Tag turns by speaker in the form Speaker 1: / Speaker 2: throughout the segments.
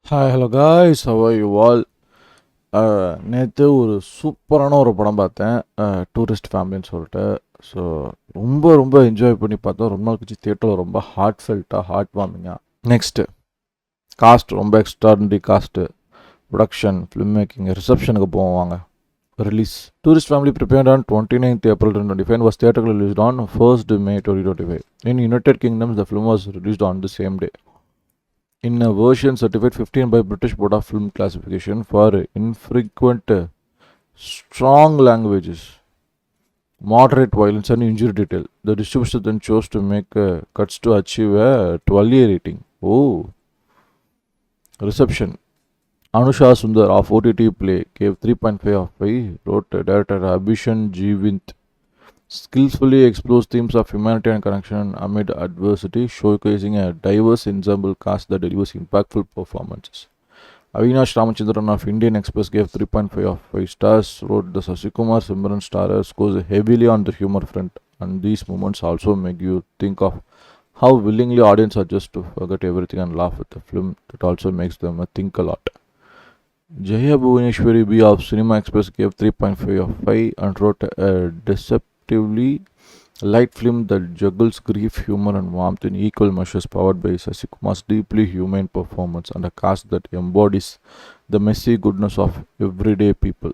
Speaker 1: Hi hello guys, how are you all? நேற்று ஒரு சூப்பரான ஒரு படம் பார்த்தேன், டூரிஸ்ட் ஃபேமிலின்னு சொல்லிட்டு. ஸோ ரொம்ப ரொம்ப என்ஜாய் பண்ணி பார்த்தோம். ரொம்ப நாள் கழிச்சு தியேட்டரில் ரொம்ப ஹார்ட் ஃபெல்ட்டாக ஹார்ட் வார்மிங்காக. நெக்ஸ்ட்டு காஸ்ட் ரொம்ப extraordinary cost, production, film making, ரிசப்ஷனுக்கு போவாங்க. Release tourist family prepared on 29th April 2025 was theatrically released on 1st May 2025. In United Kingdom, the film was released on the same day. In a version certified 15 by British Board of Film Classification for infrequent strong languages, moderate violence and injury detail. The distributor then chose to make cuts to achieve a 12-year rating. Oh. Reception. Anusha Sundar of OTT Play gave 3.5 of 5. Wrote director Abhishan Jeevint skillfully explores themes of humanity and connection amid adversity, showcasing a diverse ensemble cast that delivers impactful performances. Avinash Ramachandran of Indian Express gave 3.5 of 5 stars. Wrote the Sasikumar Simran starrer scores heavily on the humor front, and these moments also make you think of how willingly audience adjust to forget everything and laugh at the film. That also makes them think a lot. Jaya Bhuvaneshwari B of Cinema Express gave 3.5 of 5 and wrote a deceptively light film that juggles grief, humor, and warmth in equal measures, powered by Sasikumar's deeply humane performance and a cast that embodies the messy goodness of everyday people.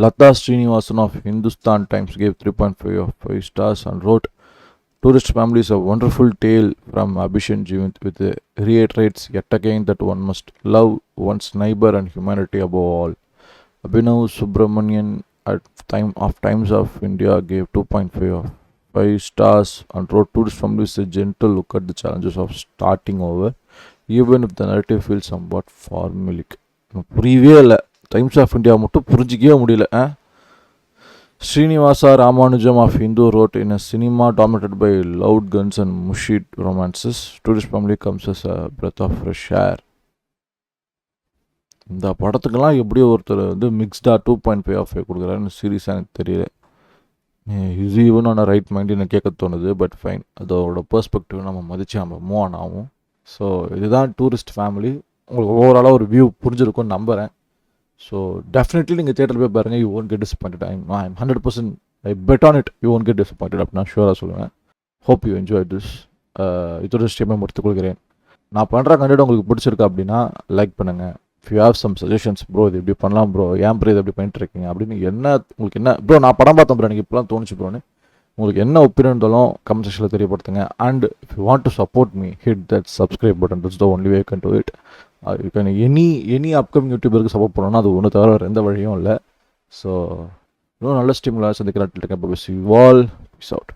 Speaker 1: Lata Srinivasan of Hindustan Times gave 3.5 of 5 stars and wrote, Tourist Family is a wonderful tale from Abhishan Jeevint, which reiterates yet again that one must love one's neighbor and humanity above all. Abhinav Subramanian of Times of India gave 2.5 of 5 stars and wrote, Tourist Family is a gentle look at the challenges of starting over, even if the narrative feels somewhat formulaic. புரியவே இல்லை. Times of India மட்டும் புரிஞ்சிக்கவே முடியல. Srinivasa Ramanujam of Hindu wrote, in a cinema dominated by loud guns and mushy romances, Tourist Family comes as a breath of fresh air. இந்த படத்துக்கெல்லாம் எப்படி ஒருத்தர் வந்து மிக்ஸ்டாக 2.5 of 5 கொடுக்குறாருன்னு சீரியஸாக எனக்கு தெரியல. இது ஈவன் ஆன ரைட் மைண்ட் எனக்கு கேட்க தோணுது. பட் ஃபைன், அதோட பெர்ஸ்பெக்டிவ் நம்ம மதித்து நம்ம மூவ் ஆன் ஆகும். ஸோ இதுதான் டூரிஸ்ட் ஃபேமிலி. உங்களுக்கு ஓவராலாக ஒரு வியூ புரிஞ்சிருக்கும்னு நம்புகிறேன். ஸோ டெஃபினெட்லி நீங்கள் தேட்டரில் போய் பாருங்கள், you won't get disappointed. I'm 100% I bet on it, you won't get disappointed அப்படின்னு நான் ஷூராக சொல்லுவேன். Hope you enjoy this. இதோட ஸ்டேட்மெண்ட் எடுத்துக்கொள்கிறேன். நான் பண்ணுற கண்டென்ட் உங்களுக்கு பிடிச்சிருக்கா அப்படின்னா லைக் பண்ணுங்கள். If you have some suggestions, bro இது இப்படி பண்ணலாம் ப்ரோ, ஏன் ப்ரோ இது எப்படி பண்ணிட்டு இருக்கீங்க அப்படின்னு உங்களுக்கு என்ன ப்ரோ, நான் படம் பார்த்தேன் ப்ரோ, எனக்கு இப்போலாம் தோணுச்சு ப்ரோன்னு உங்களுக்கு என்ன ஒப்பீனியன் இருந்தாலும் கமெண்ட் செக்ஷனில் தெரியப்படுத்துங்க. And if you want to support me, hit that subscribe button. That's the only way you can do it. You can any upcoming யூடியூபருக்கு சப்போர்ட் பண்ணணும்னா அது ஒன்று தவிர வேறு எந்த வழியும் இல்லை. ஸோ இன்னும் நல்ல ஸ்டீம்லாம் சந்திக்கிறேன். Peace out.